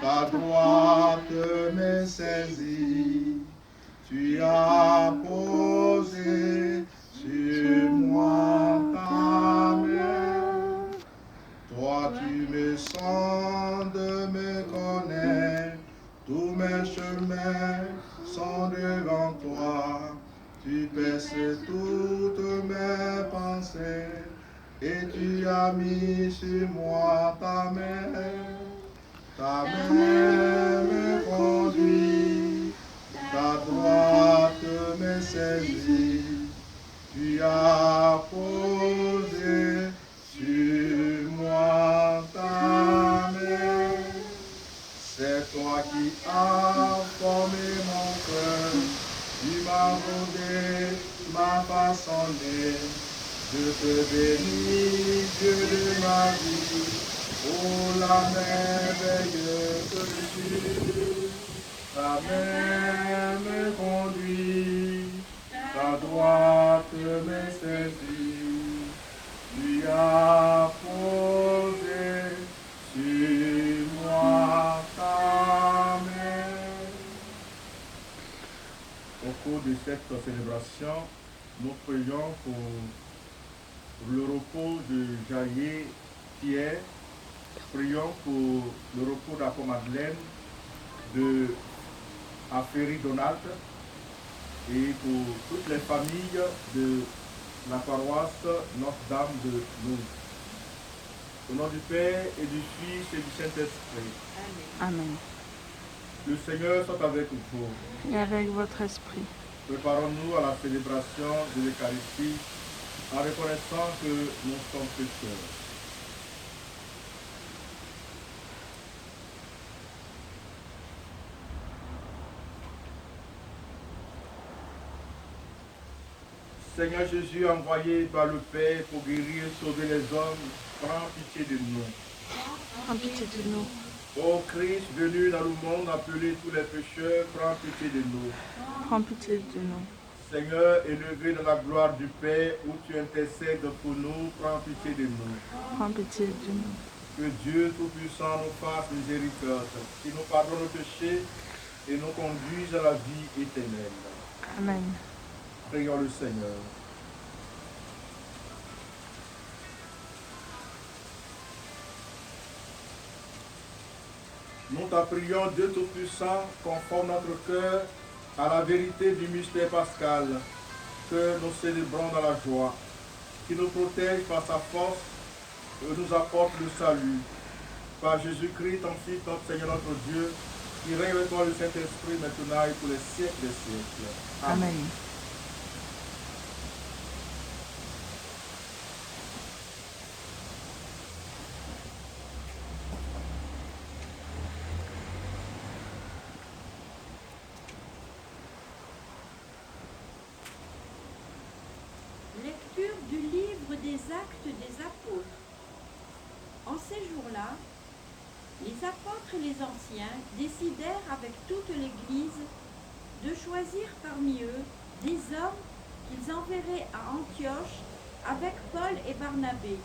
ta droite me saisit, tu as posé sur moi ta main. Toi tu me sondes, me connais, tous mes chemins sont devant toi. Tu perces toutes mes pensées et tu as mis sur moi ta main. Ta main me conduit, ta droite me saisit. Tu as posé sur moi ta main. C'est toi qui as formé mon cœur. Tu m'as rodé, m'as façonné. Je te bénis, Dieu de ma vie. Oh, la merveilleuse Dieu. Ta main me conduit, ta droite me saisit. Tu as posé sur moi ta main. Au cours de cette célébration, nous prions pour le repos de Jaillet Pierre. Prions pour le repos d'Apo Madeleine, de Aferi Donald et pour toutes les familles de la paroisse Notre-Dame de Lourdes. Au nom du Père et du Fils et du Saint-Esprit. Amen. Le Seigneur soit avec vous. Et avec votre esprit. Préparons-nous à la célébration de l'Eucharistie en reconnaissant que nous sommes pécheurs. Seigneur Jésus, envoyé par le Père pour guérir et sauver les hommes, prends pitié de nous. Prends pitié de nous. Ô Christ, venu dans le monde appeler tous les pécheurs, prends pitié de nous. Prends pitié de nous. Seigneur, élevé dans la gloire du Père, où tu intercèdes pour nous, prends pitié de nous. Prends pitié de nous. Que Dieu Tout-Puissant nous fasse miséricorde, qu'il nous pardonne nos péchés et nous conduise à la vie éternelle. Amen. Prions le Seigneur. Nous t'en prions, Dieu Tout-Puissant, conforme notre cœur à la vérité du mystère pascal que nous célébrons dans la joie, qui nous protège par sa force et nous apporte le salut. Par Jésus-Christ, ton Fils, notre Seigneur, notre Dieu, qui règne avec toi le Saint-Esprit maintenant et pour les siècles des siècles. Amen. Amen. Lecture du livre des Actes des Apôtres. En ces jours-là, les apôtres et les anciens décidèrent avec toute l'Église de choisir parmi eux des hommes qu'ils enverraient à Antioche avec Paul et Barnabé.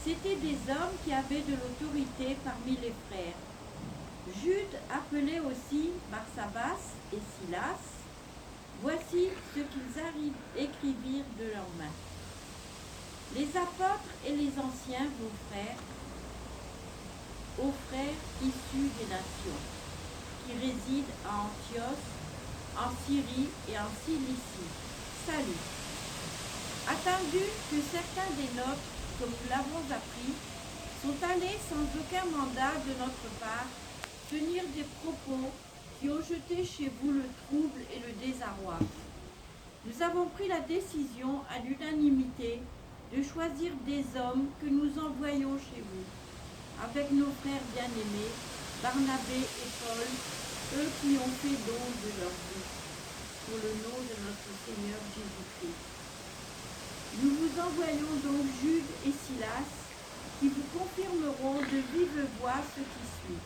C'étaient des hommes qui avaient de l'autorité parmi les frères. Jude, appelé aussi Barsabas et Silas, voici ce qu'ils écrivirent de leurs mains. Les apôtres et les anciens, vos frères, aux frères issus des nations, qui résident à Antioche, en Syrie et en Cilicie. Salut. Attendu que certains des nôtres, comme nous l'avons appris, sont allés sans aucun mandat de notre part tenir des propos qui ont jeté chez vous le trouble et le désarroi. Nous avons pris la décision à l'unanimité de choisir des hommes que nous envoyons chez vous, avec nos frères bien-aimés, Barnabé et Paul, eux qui ont fait don de leur vie, pour le nom de notre Seigneur Jésus-Christ. Nous vous envoyons donc Jude et Silas, qui vous confirmeront de vive voix ce qui suit.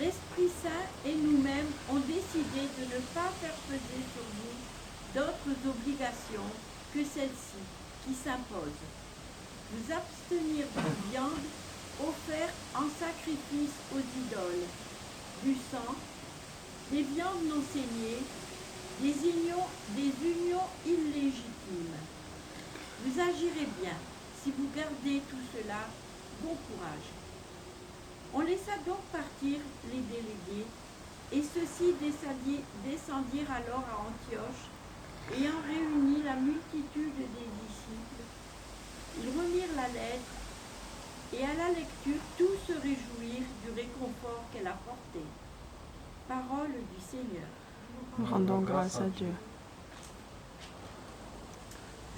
L'Esprit Saint et nous-mêmes ont décidé de ne pas faire peser sur vous d'autres obligations que celle-ci qui s'impose. Vous abstenir de viande offerts en sacrifice aux idoles, du sang, des viandes non saignées, des unions illégitimes. Vous agirez bien si vous gardez tout cela. Bon courage. On laissa donc partir les délégués, et ceux-ci descendirent alors à Antioche, ayant réuni la multitude des disciples. Ils remirent la lettre, et à la lecture, tous se réjouirent du réconfort qu'elle apportait. Parole du Seigneur. Rendons grâce à Dieu.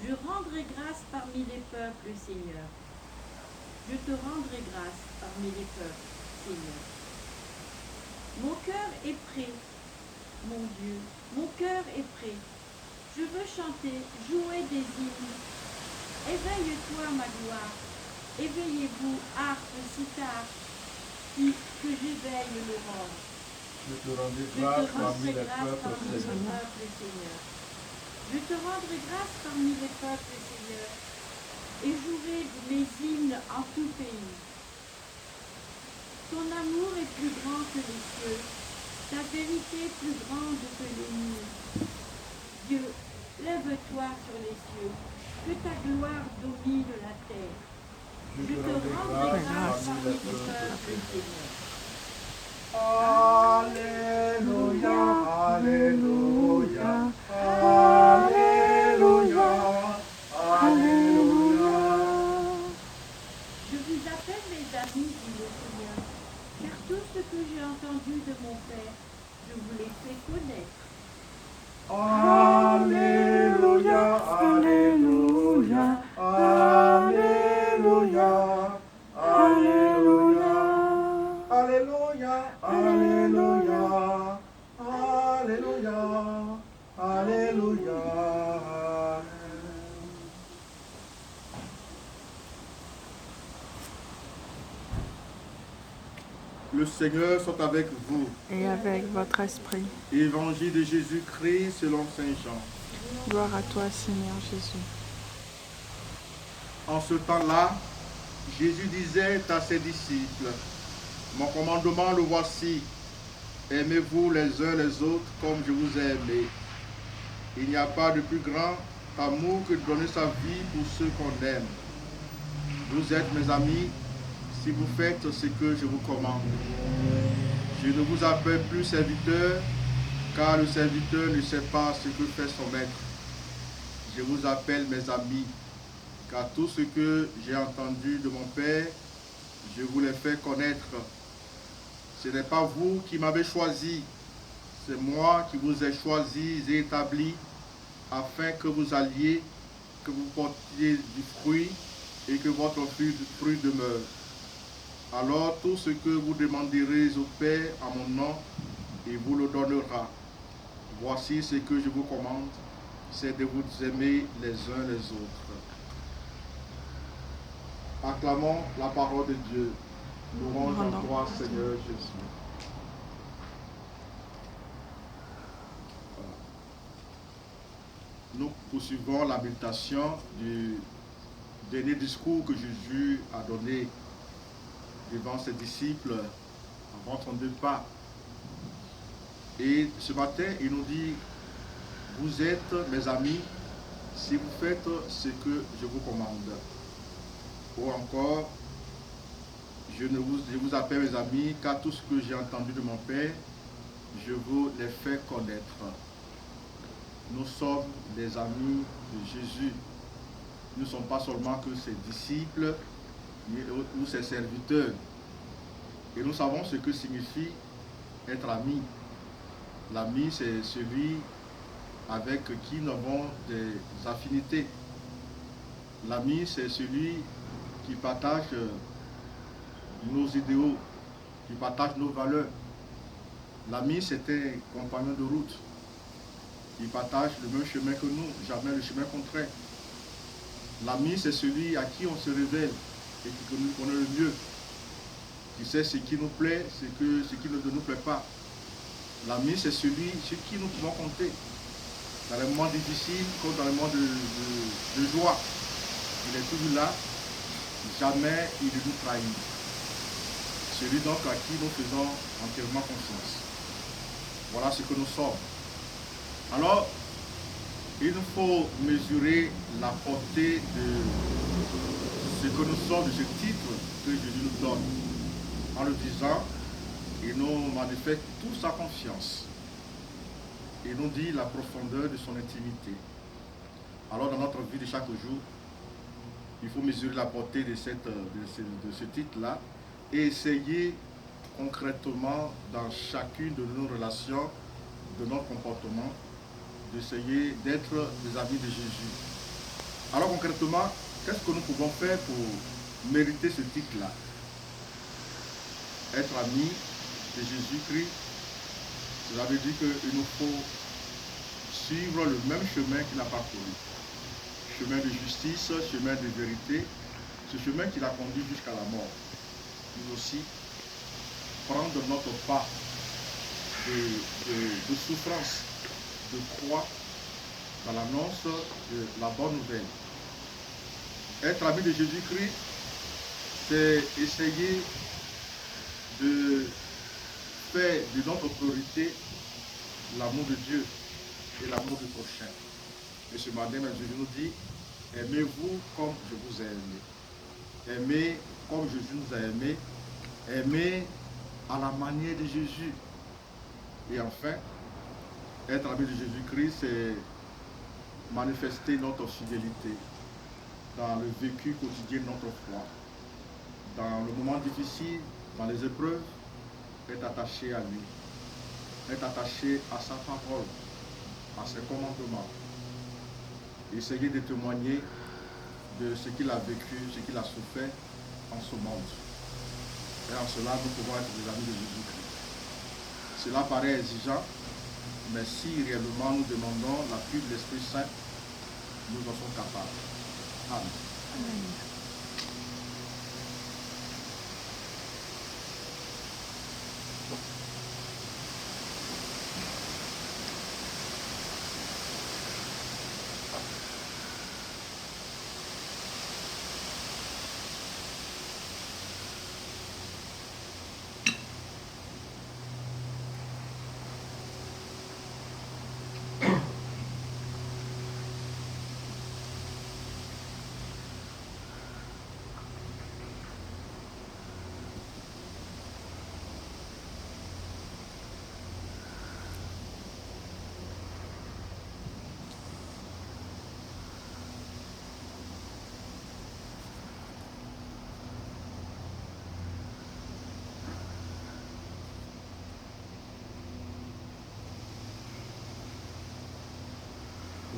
Je rendrai grâce parmi les peuples, Seigneur. Je te rendrai grâce parmi les peuples, Seigneur. Mon cœur est prêt, mon Dieu, mon cœur est prêt. Je veux chanter, jouer des hymnes. Éveille-toi, ma gloire. Éveillez-vous, harpe, sitar, que j'éveille l'aurore. Je te rendrai Je te grâce parmi rendrai les grâce peuples, parmi les Seigneur. peuples, Seigneur. Je te rendrai grâce parmi les peuples, Seigneur, et jouerai mes hymnes en tout pays. Ton amour est plus grand que les cieux, ta vérité plus grande que les murs. Dieu, lève-toi sur les cieux, que ta gloire domine la terre. Je te rendrai grâce parmi les peuples, Seigneur. Alléluia, Alléluia, Alléluia, Alléluia. Je vous appelle mes amis, dit le Seigneur, car tout ce que j'ai entendu de mon Père, je vous l'ai fait connaître. Alléluia, Alléluia, Alléluia, Alléluia, Alléluia, Alléluia, Alléluia, Alléluia. Le Seigneur soit avec vous. Et avec votre esprit. Évangile de Jésus-Christ selon Saint Jean. Gloire à toi, Seigneur Jésus. En ce temps-là, Jésus disait à ses disciples, « Mon commandement le voici, aimez-vous les uns les autres comme je vous ai aimé. Il n'y a pas de plus grand amour que de donner sa vie pour ceux qu'on aime. Vous êtes mes amis si vous faites ce que je vous commande. Je ne vous appelle plus serviteur, car le serviteur ne sait pas ce que fait son maître. Je vous appelle mes amis, car tout ce que j'ai entendu de mon Père, je vous l'ai fait connaître. Ce n'est pas vous qui m'avez choisi, c'est moi qui vous ai choisi et établi, afin que vous alliez, que vous portiez du fruit et que votre fruit demeure. Alors tout ce que vous demanderez au Père en mon nom, il vous le donnera. Voici ce que je vous commande, c'est de vous aimer les uns les autres. Acclamons la parole de Dieu. Louange à toi, Seigneur Jésus. Voilà. Nous poursuivons la méditation du dernier discours que Jésus a donné devant ses disciples avant son départ. Et ce matin, il nous dit, vous êtes mes amis si vous faites ce que je vous commande. Ou encore, je vous appelle mes amis, car tout ce que j'ai entendu de mon Père, je vous l'ai fait connaître. Nous sommes des amis de Jésus. Nous ne sommes pas seulement que ses disciples ou ses serviteurs. Et nous savons ce que signifie être ami. L'ami, c'est celui avec qui nous avons des affinités. L'ami, c'est celui qui partage nos idéaux, qui partage nos valeurs. L'ami, c'est un compagnon de route qui partage le même chemin que nous, jamais le chemin contraire. L'ami, c'est celui à qui on se révèle et qui nous connaît le mieux, qui sait ce qui nous plaît, ce qui ne nous plaît pas. L'ami, c'est celui sur qui nous pouvons compter dans les moments difficiles comme dans les moments de joie. Il est toujours là, jamais il ne nous trahit. celui donc à qui nous faisons entièrement confiance. Voilà ce que nous sommes. Alors, il nous faut mesurer la portée de ce que nous sommes, de ce titre que Jésus nous donne. En le disant, il nous manifeste toute sa confiance. Il nous dit la profondeur de son intimité. Alors, dans notre vie de chaque jour, il faut mesurer la portée de ce titre-là et essayer concrètement dans chacune de nos relations, de notre comportement, d'essayer d'être des amis de Jésus. Alors concrètement, qu'est-ce que nous pouvons faire pour mériter ce titre-là? Être amis de Jésus-Christ, cela veut dire qu'il nous faut suivre le même chemin qu'il a parcouru. Chemin de justice, chemin de vérité, ce chemin qui l'a conduit jusqu'à la mort. Nous aussi, prendre notre part de souffrance, de croix dans l'annonce de la bonne nouvelle. Être ami de Jésus-Christ, c'est essayer de faire de notre priorité l'amour de Dieu et l'amour du prochain. Et ce matin, Jésus nous dit, aimez-vous comme je vous ai aimé. Aimez comme Jésus nous a aimés. Aimez à la manière de Jésus. Et enfin, être ami de Jésus-Christ, c'est manifester notre fidélité dans le vécu quotidien de notre foi. Dans le moment difficile, dans les épreuves, être attaché à lui. Être attaché à sa parole, à ses commandements. Essayer de témoigner de ce qu'il a vécu, ce qu'il a souffert en ce monde. Et en cela, nous pouvons être des amis de Jésus-Christ. Cela paraît exigeant, mais si réellement nous demandons l'appui de l'Esprit Saint, nous en sommes capables. Amen. Amen.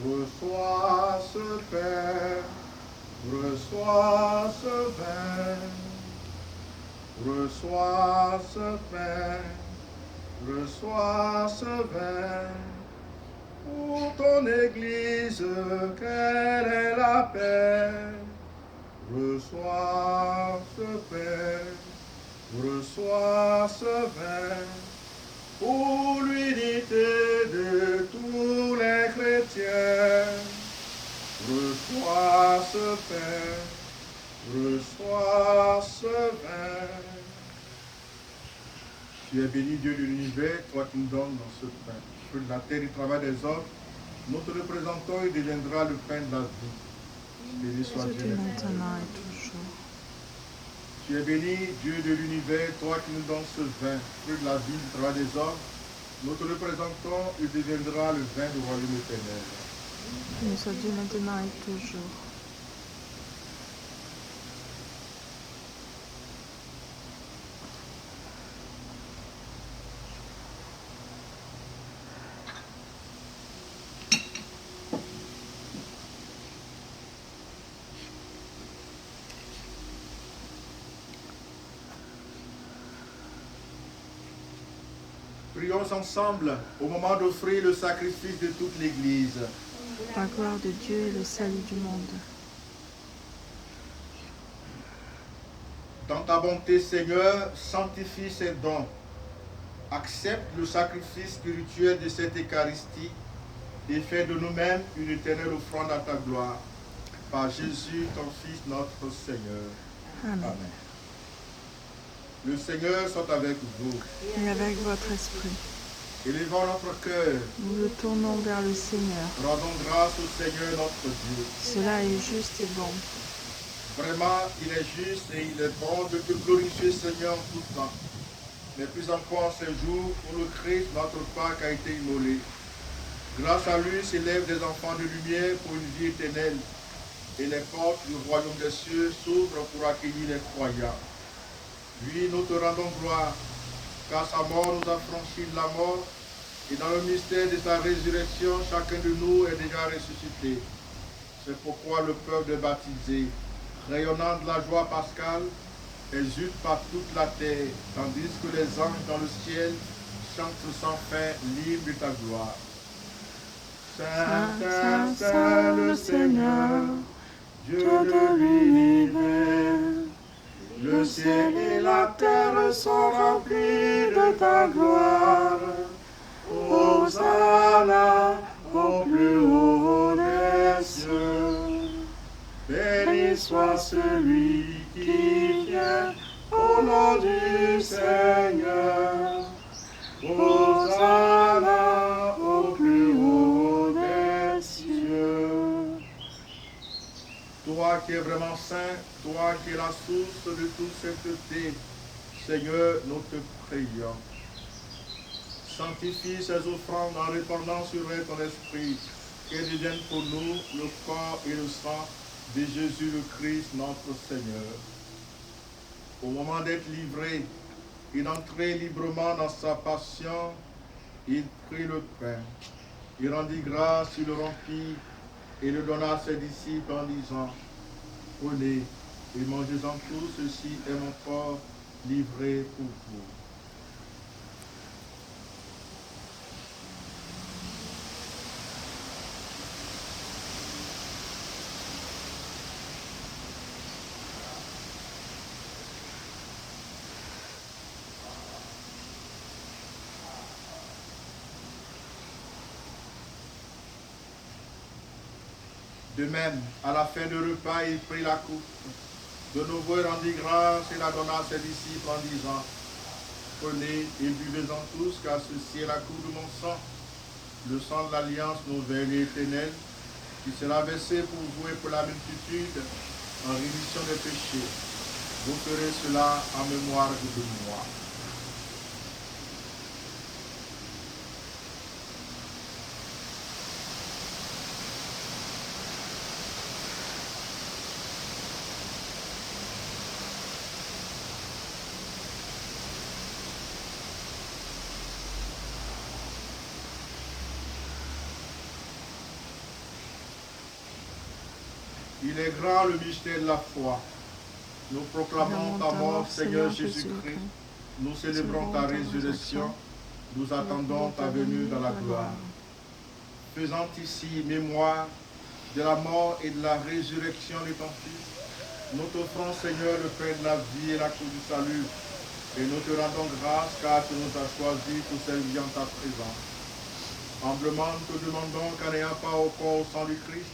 Reçois ce Père, reçois ce vin, reçois ce Père, reçois ce vin, pour ton Église, quelle est la paix. Reçois ce Père, reçois ce vin, pour l'unité de tous les chrétiens. Reçois ce Père, reçois ce vin. Tu es béni, Dieu de l'univers, toi qui nous donnes dans ce pain. Feu de la terre et du travail des hommes, nous te le présentons et deviendra le pain de la vie. Béni soit Dieu. Maintenant et toujours. Tu es béni, Dieu de l'univers, toi qui nous donnes ce vin, fruit de la vie, du travail des hommes. Nous te le présentons et deviendra le vin du royaume éternel. Béni soit Dieu maintenant et toujours. Prions ensemble au moment d'offrir le sacrifice de toute l'Église. La gloire de Dieu et le salut du monde. Dans ta bonté, Seigneur, sanctifie ces dons. Accepte le sacrifice spirituel de cette Eucharistie et fais de nous-mêmes une éternelle offrande à ta gloire. Par Jésus, ton Fils, notre Seigneur. Amen. Amen. Le Seigneur soit avec vous. et avec votre esprit. Élevons notre cœur. Nous le tournons vers le Seigneur. Rendons grâce au Seigneur notre Dieu. Cela est juste et bon. Vraiment, il est juste et il est bon de te glorifier, Seigneur, en tout temps. Mais plus encore en ces jours où le Christ, notre Pâque, a été immolé. Grâce à lui s'élèvent des enfants de lumière pour une vie éternelle. Et les portes du royaume des cieux s'ouvrent pour accueillir les croyants. Oui, nous te rendons gloire, car sa mort nous a franchi de la mort. Et dans le mystère de sa résurrection, chacun de nous est déjà ressuscité. C'est pourquoi le peuple baptisé, rayonnant de la joie pascale, exulte par toute la terre, tandis que les anges dans le ciel chantent sans fin l'hymne de ta gloire. Saint, Saint, Saint, le Seigneur, Dieu de l'univers. Le ciel et la terre sont remplis de ta gloire. Hosanna au plus haut des cieux. Béni soit celui qui vient au nom du Seigneur. Hosanna au plus haut des cieux. Toi qui es vraiment saint, toi qui es la source de toute sainteté, Seigneur, nous te prions. Sanctifie ces offrandes en répandant sur elles ton esprit, qu'elles deviennent pour nous le corps et le sang de Jésus le Christ, notre Seigneur. Au moment d'être livré et d'entrer librement dans sa passion, il prit le pain. Il rendit grâce, il le rompit et le donna à ses disciples en disant, prenez et mangez-en tous, ceci est mon corps livré pour vous. De même, à la fin du repas, il prit la coupe. De nouveau, il rendit grâce et la donna à ses disciples en disant, prenez et buvez-en tous, car ceci est la coupe de mon sang, le sang de l'alliance nouvelle et éternelle, qui sera versé pour vous et pour la multitude en rémission des péchés. Vous ferez cela en mémoire de moi. Il est grand le mystère de la foi. Nous proclamons ta mort, Seigneur Jésus-Christ. Nous célébrons ta résurrection. Nous attendons ta venue dans la gloire. Faisant ici mémoire de la mort et de la résurrection de ton Fils, nous t'offrons, Seigneur, le pain de la vie et la coupe du salut. Et nous te rendons grâce car tu nous as choisis pour servir en ta présence. Humblement, nous te demandons qu'en n'ayant pas au corps au sang du Christ,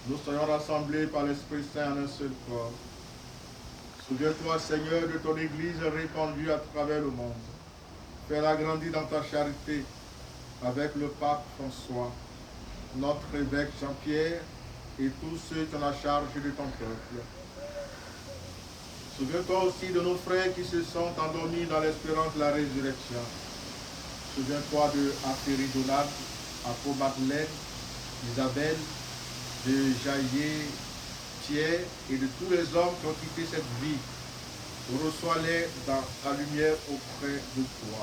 nous soyons rassemblés par l'Esprit Saint en un seul corps. Souviens-toi, Seigneur, de ton Église répandue à travers le monde. Fais-la grandir dans ta charité avec le pape François, notre évêque Jean-Pierre et tous ceux qui ont la charge de ton peuple. Souviens-toi aussi de nos frères qui se sont endormis dans l'espérance de la résurrection. Souviens-toi de Aféry Donald, Apo Madeleine, Isabelle, de Jaillet, Pierre et de tous les hommes qui ont quitté cette vie. Reçois-les dans ta lumière auprès de toi.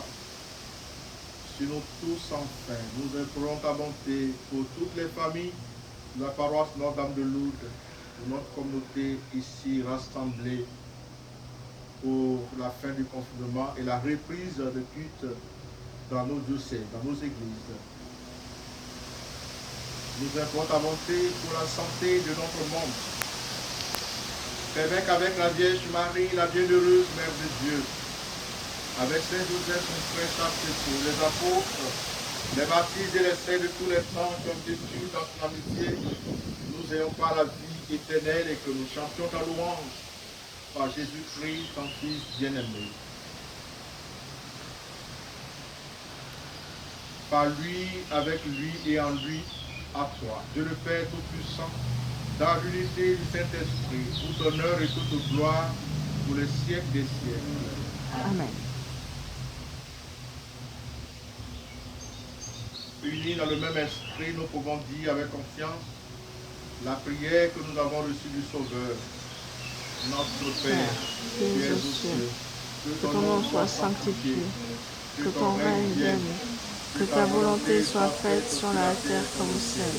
Sur nous tous enfin, nous implorons ta bonté pour toutes les familles de la paroisse Notre-Dame de Lourdes, pour notre communauté ici rassemblée pour la fin du confinement et la reprise de culte dans nos diocèses, dans nos églises. Nous implorons ta bonté pour la santé de notre monde. Fais avec la Vierge Marie, la bienheureuse Mère de Dieu, avec Saint Joseph, son frère Saint-Pétrou, les apôtres, les baptisés et les saints de tous les temps qui ont vécu dans son amitié, nous ayons pas la vie éternelle et que nous chantions ta louange par Jésus-Christ, ton Fils bien-aimé. par lui, avec lui et en lui, à toi, Dieu le Père Tout-Puissant, dans l'unité du Saint-Esprit, tout honneur et toute gloire pour les siècles des siècles. Amen. Unis dans le même esprit, nous pouvons dire avec confiance la prière que nous avons reçue du Sauveur. Notre Père, qui es aux cieux, que ton nom soit sanctifié, que ton règne vienne, que ta volonté soit faite sur la terre comme au ciel.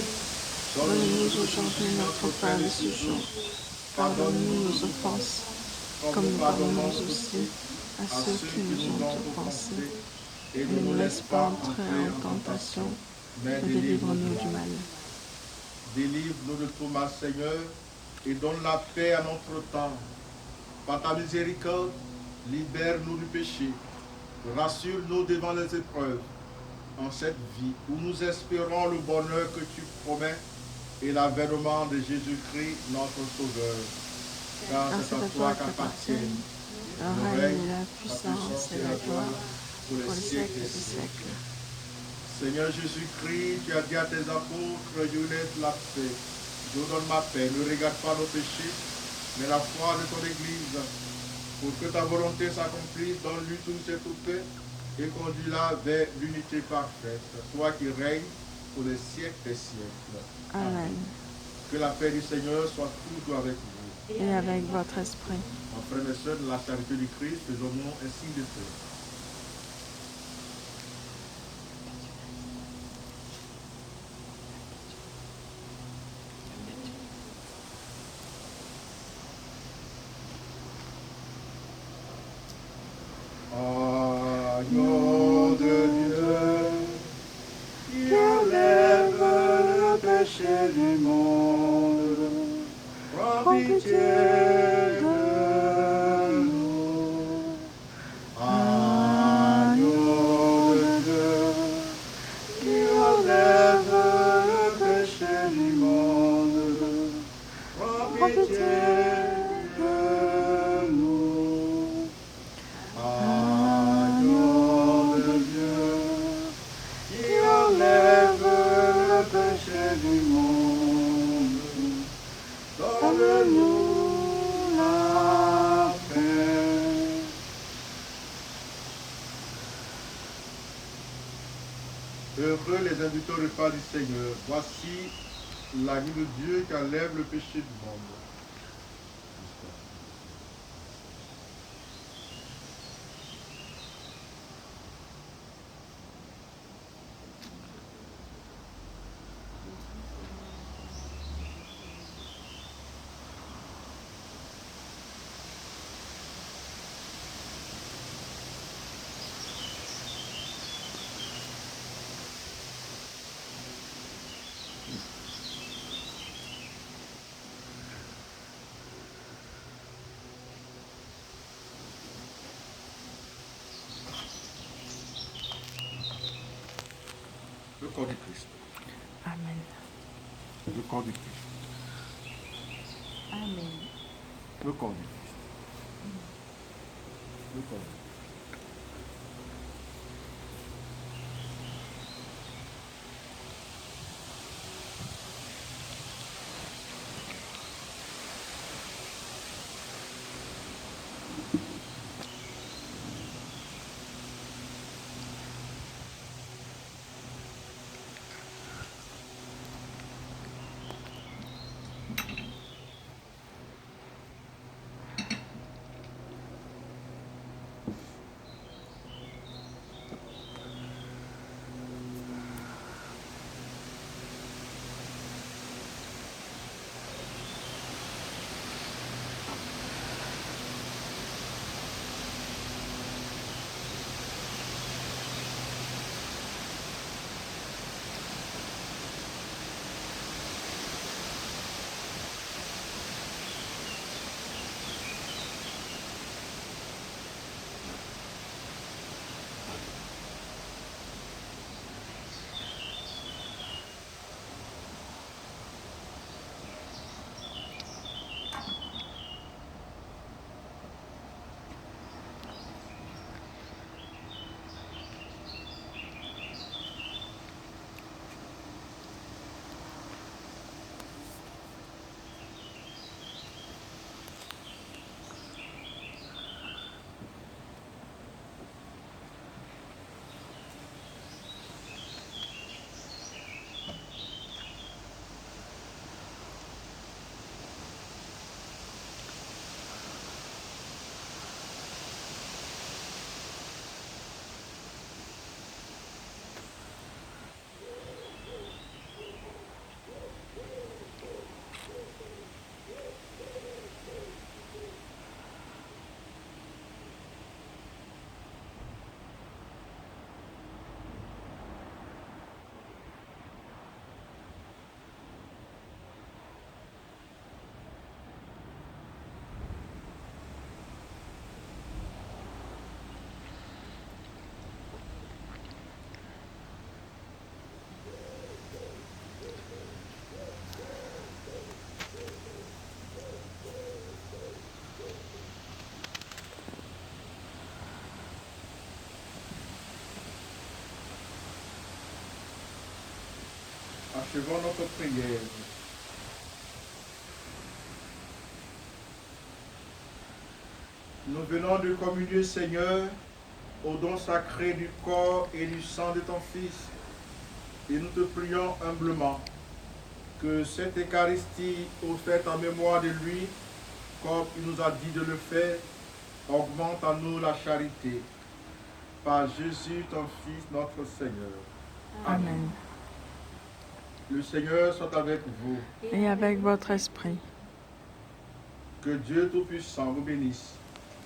Donne-nous aujourd'hui notre pain de ce jour. Pardonne-nous nos offenses, comme nous pardonnons aussi à ceux qui nous ont offensés. Et ne nous laisse pas entrer en tentation, mais délivre-nous du mal. Délivre-nous de tout mal, Seigneur, et donne la paix à notre temps. Par ta miséricorde, libère-nous du péché. Rassure-nous devant les épreuves en cette vie où nous espérons le bonheur que tu promets et l'avènement de Jésus-Christ, notre Sauveur. Car c'est à toi qu'appartiennent le règne et la puissance et la gloire pour les siècles des siècles. Seigneur Jésus-Christ, tu as dit à tes apôtres, je vous laisse la paix. Je vous donne ma paix. Ne regarde pas nos péchés, mais la foi de ton Église. Pour que ta volonté s'accomplisse, donne-lui toute cette paix et conduis-la vers l'unité parfaite. Toi qui règnes pour les siècles des siècles. Amen. Que la paix du Seigneur soit toujours avec vous. Et avec votre esprit. En frères et sœurs, de la charité du Christ, faisons-nous un signe de paix. Agneau de Dieu, Qui enlève le péché du monde, prends pitié de nous. Agneau de Dieu, qui enlève le péché du monde, prends prends pitié pitié de nous. Agneau de Dieu, qui enlève le péché du monde, donne-nous la paix. Heureux les invités au repas du Seigneur. Voici l'agneau de Dieu qui enlève le péché du monde. Le corps du Christ. Amen. Le corps du Christ. Amen. Le corps du Christ. Le corps du Christ. achevons notre prière. Nous venons de communier, Seigneur, au don sacré du corps et du sang de ton Fils. Et nous te prions humblement que cette Eucharistie offerte en mémoire de lui, comme il nous a dit de le faire, augmente en nous la charité. Par Jésus, ton Fils, notre Seigneur. Amen. Le Seigneur soit avec vous. Et avec votre esprit. Que Dieu Tout-Puissant vous bénisse,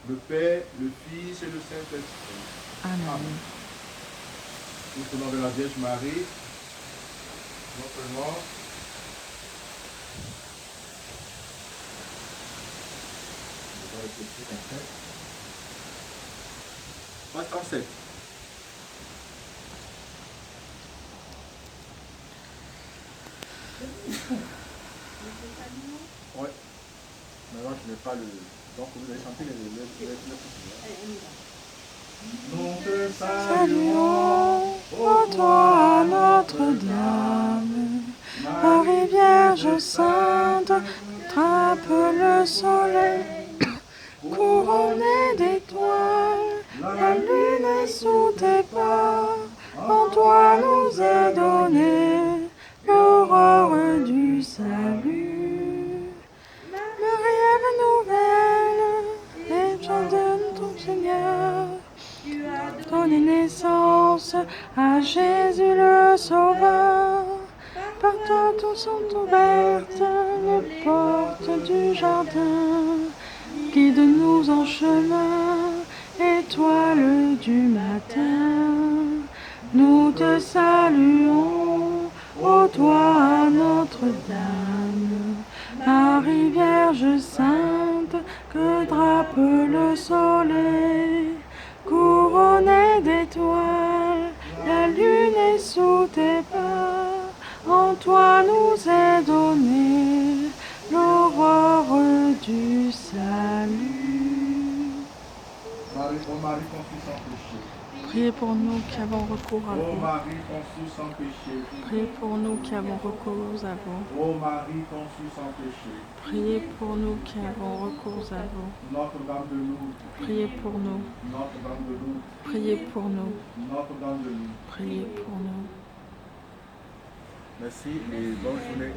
le Père, le Fils et le Saint-Esprit. Amen. Au nom de la Vierge Marie, notre nom. Page 37. Oui. Maintenant, je n'ai pas le... Donc, vous allez chanter Nous te saluons, ô toi, Notre-Dame, Marie Vierge Sainte, trappe le soleil, couronnée d'étoiles, la lune est sous tes pas, en toi nous est donnée l'aurore du salut. Marie, nouvelle, et de ton Seigneur, donné naissance à Jésus le Sauveur. Par toi tous sont ouvertes les portes du jardin. Guide-nous en chemin, étoile du matin. Nous te saluons, ô toi Notre-Dame, Marie Vierge Sainte, que drape le soleil. Couronnée d'étoiles, la lune est sous tes pas. En toi nous est donnée l'aurore du salut. Marie, ô Marie conçue sans péché. Priez pour nous qui avons recours à Ô vous. Marie conçue sans péché. Priez pour nous qui avons recours à vous. Ô Marie conçue sans péché. Priez pour nous qui avons recours à vous. Notre-Dame de Lourdes. Priez pour nous. Notre-Dame de Lourdes. Priez pour nous. Notre-Dame de Lourdes. Priez pour nous. Merci et bonne journée.